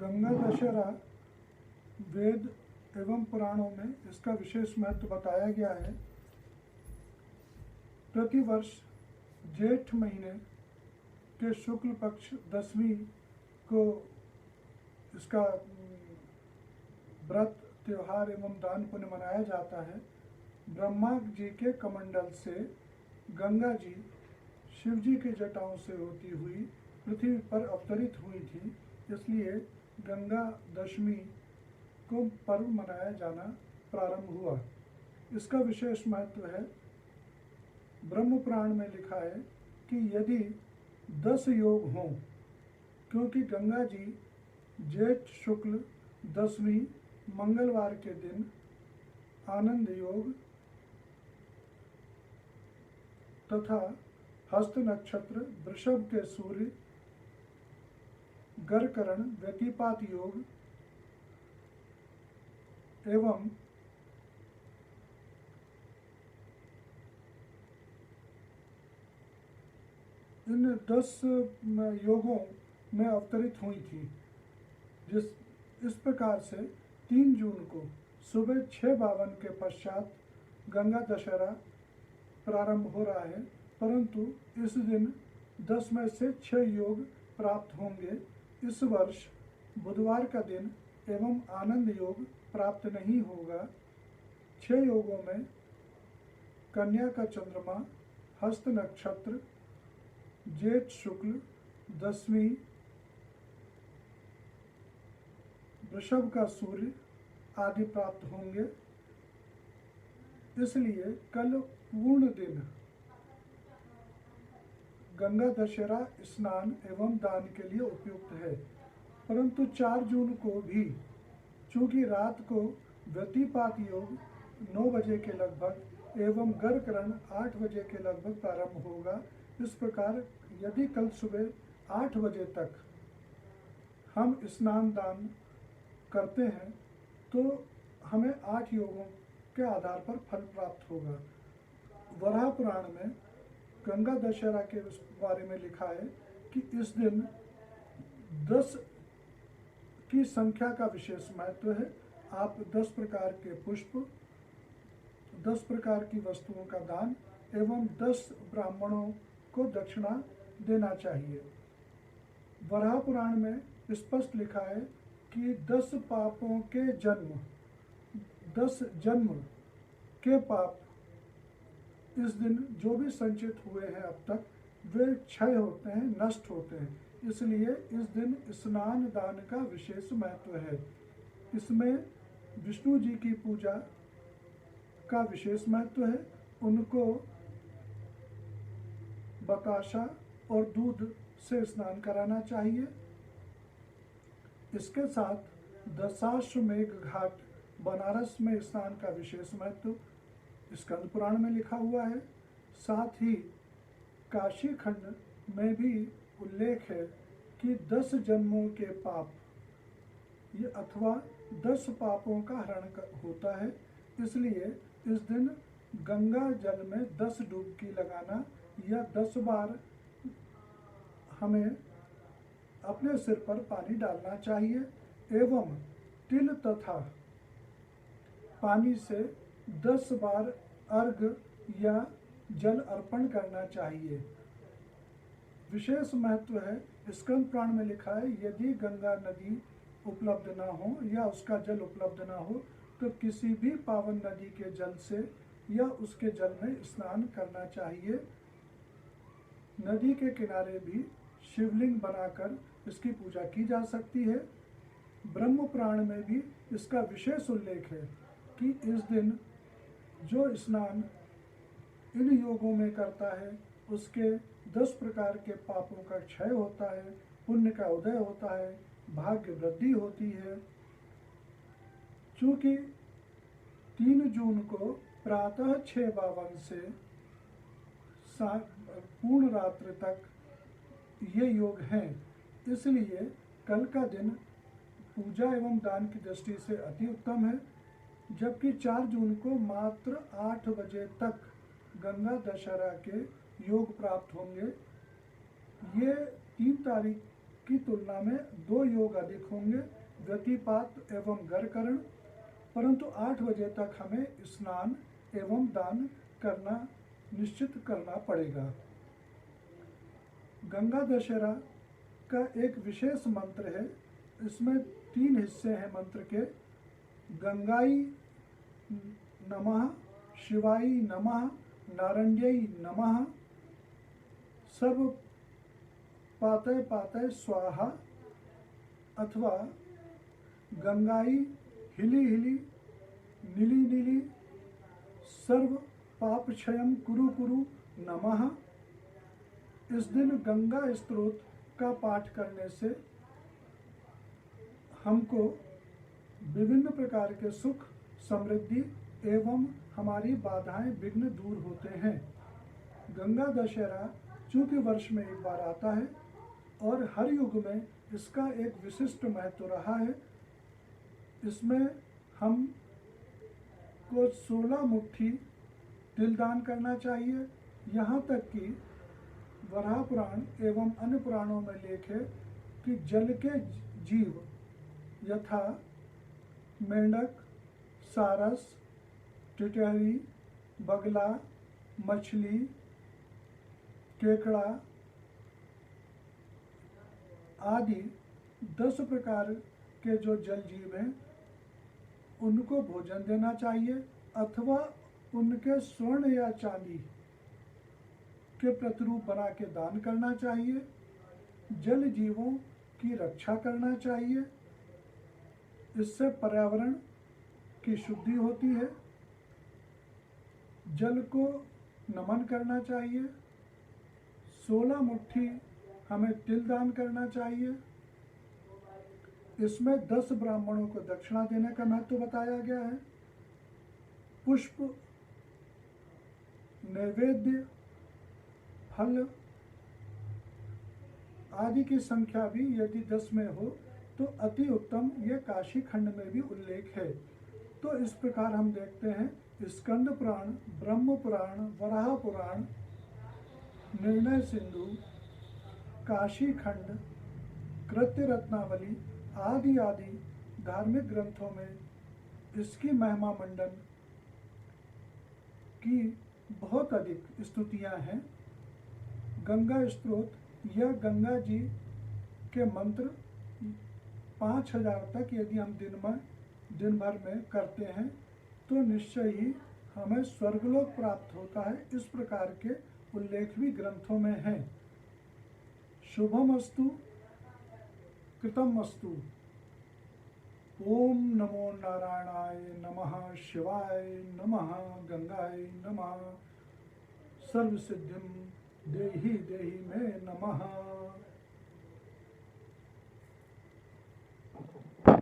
गंगा दशहरा वेद एवं पुराणों में इसका विशेष महत्व बताया गया है। प्रतिवर्ष जेठ महीने के शुक्ल पक्ष दशमी को इसका व्रत त्योहार एवं दान पुण्य मनाया जाता है। ब्रह्मा जी के कमंडल से गंगा जी शिव जी के जटाओं से होती हुई पृथ्वी पर अवतरित हुई थी, इसलिए गंगा दशमी को पर्व मनाया जाना प्रारंभ हुआ। इसका विशेष महत्व है। ब्रह्म पुराण में लिखा है कि यदि 10 योग हों, क्योंकि गंगा जी जेठ शुक्ल दशमी मंगलवार के दिन आनंद योग तथा हस्त नक्षत्र वृषभ के सूर्य गरकरण व्यतिपात योग एवं इन 10 योगों में अवतरित हुई थी। इस प्रकार से 3 जून को सुबह 6:52 के पश्चात गंगा दशहरा प्रारंभ हो रहा है, परंतु इस दिन 10 में से 6 योग प्राप्त होंगे। इस वर्ष बुधवार का दिन एवं आनंद योग प्राप्त नहीं होगा। 6 योगों में कन्या का चंद्रमा, हस्त नक्षत्र, जेठ शुक्ल दशमी, वृषभ का सूर्य आदि प्राप्त होंगे। इसलिए कल पूर्ण दिन गंगा दशहरा स्नान एवं दान के लिए उपयुक्त है, परंतु 4 जून को भी चूंकि रात को व्यतिपात योग 9 बजे के लगभग एवं गरकरण 8 बजे के लगभग प्रारंभ होगा। इस प्रकार यदि कल सुबह 8 बजे तक हम स्नान दान करते हैं तो हमें 8 योगों के आधार पर फल प्राप्त होगा। वराह पुराण में गंगा दशहरा के बारे में लिखा है कि इस दिन 10 की संख्या का विशेष महत्व है। आप 10 प्रकार के पुष्प, 10 प्रकार की वस्तुओं का दान एवं 10 ब्राह्मणों को दक्षिणा देना चाहिए। वराह पुराण में स्पष्ट लिखा है कि 10 पापों के 10 जन्म के पाप इस दिन जो भी संचित हुए हैं अब तक वे क्षय होते हैं, नष्ट होते हैं। इसलिए इस दिन स्नान दान का विशेष महत्व है। इसमें विष्णु जी की पूजा का विशेष महत्व है। उनको बताशा और दूध से स्नान कराना चाहिए। इसके साथ दशाश्वमेध घाट बनारस में स्नान का विशेष महत्व स्कंद पुराण में लिखा हुआ है। साथ ही काशी खंड में भी उल्लेख है कि 10 जन्मों के पाप ये अथवा 10 पापों का हरण होता है। इसलिए इस दिन गंगा जल में 10 डुबकी लगाना या 10 बार हमें अपने सिर पर पानी डालना चाहिए एवं तिल तथा पानी से 10 बार अर्घ या जल अर्पण करना चाहिए। विशेष महत्व है। स्कंद पुराण में लिखा है यदि गंगा नदी उपलब्ध ना हो या उसका जल उपलब्ध ना हो तो किसी भी पावन नदी के जल से या उसके जल में स्नान करना चाहिए। नदी के किनारे भी शिवलिंग बनाकर इसकी पूजा की जा सकती है। ब्रह्म पुराण में भी इसका विशेष उल्लेख है कि इस दिन जो स्नान इन योगों में करता है उसके 10 प्रकार के पापों का क्षय होता है, पुण्य का उदय होता है, भाग्य वृद्धि होती है। चूँकि 3 जून को प्रातः 6:52 से पूर्ण रात्रि तक ये योग हैं, इसलिए कल का दिन पूजा एवं दान की दृष्टि से अति उत्तम है। जबकि 4 जून को मात्र 8 बजे तक गंगा दशहरा के योग प्राप्त होंगे। ये 3 तारीख की तुलना में 2 योग अधिक होंगे, व्यतिपात एवं गरकरण, परंतु 8 बजे तक हमें स्नान एवं दान करना निश्चित करना पड़ेगा। गंगा दशहरा का एक विशेष मंत्र है, इसमें 3 हिस्से हैं मंत्र के। गंगाई नमः, शिवाई नमः, नारंग्यै नमः, सर्व पातय पातय स्वाहा, अथवा गंगाई हिली हिली नीली नीली सर्व पाप क्षयम कुरु कुरु नमः। इस दिन गंगा स्तोत्र का पाठ करने से हमको विभिन्न प्रकार के सुख, समृद्धि एवं हमारी बाधाएं, विघ्न दूर होते हैं। गंगा दशहरा चूंकि वर्ष में एक बार आता है और हर युग में इसका एक विशिष्ट महत्व रहा है। इसमें हम को 16 मुट्ठी तिल दान करना चाहिए। यहाँ तक कि वराह पुराण एवं अन्य पुराणों में लेख है कि जल के जीव यथा मेंढक, सारस, टिटहरी, बगला, मछली, केकड़ा आदि 10 प्रकार के जो जल जीव हैं उनको भोजन देना चाहिए, अथवा उनके स्वर्ण या चांदी के प्रतिरूप बना के दान करना चाहिए। जल जीवों की रक्षा करना चाहिए, इससे पर्यावरण की शुद्धि होती है। जल को नमन करना चाहिए। 16 मुट्ठी हमें तिल दान करना चाहिए। इसमें 10 ब्राह्मणों को दक्षिणा देने का महत्व बताया गया है। पुष्प, नैवेद्य, फल आदि की संख्या भी यदि 10 में हो तो अति उत्तम। यह काशी खंड में भी उल्लेख है। तो इस प्रकार हम देखते हैं स्कंद पुराण, ब्रह्म पुराण, वराह पुराण, निर्णय सिंधु, काशी खंड, कृत्य रत्नावली आदि आदि धार्मिक ग्रंथों में इसकी महिमा मंडन की बहुत अधिक स्तुतियां हैं। गंगा स्तोत्र या गंगा जी के मंत्र 5000 तक यदि हम दिन भर में करते हैं तो निश्चय ही हमें स्वर्गलोक प्राप्त होता है। इस प्रकार के उल्लेख भी ग्रंथों में हैं। शुभमस्तु, कृतमस्तु। ओम नमो नारायणाय नमः, शिवाय नमः, गंगाय नमः, सर्वसिद्धिं देहि देहि मे नमः।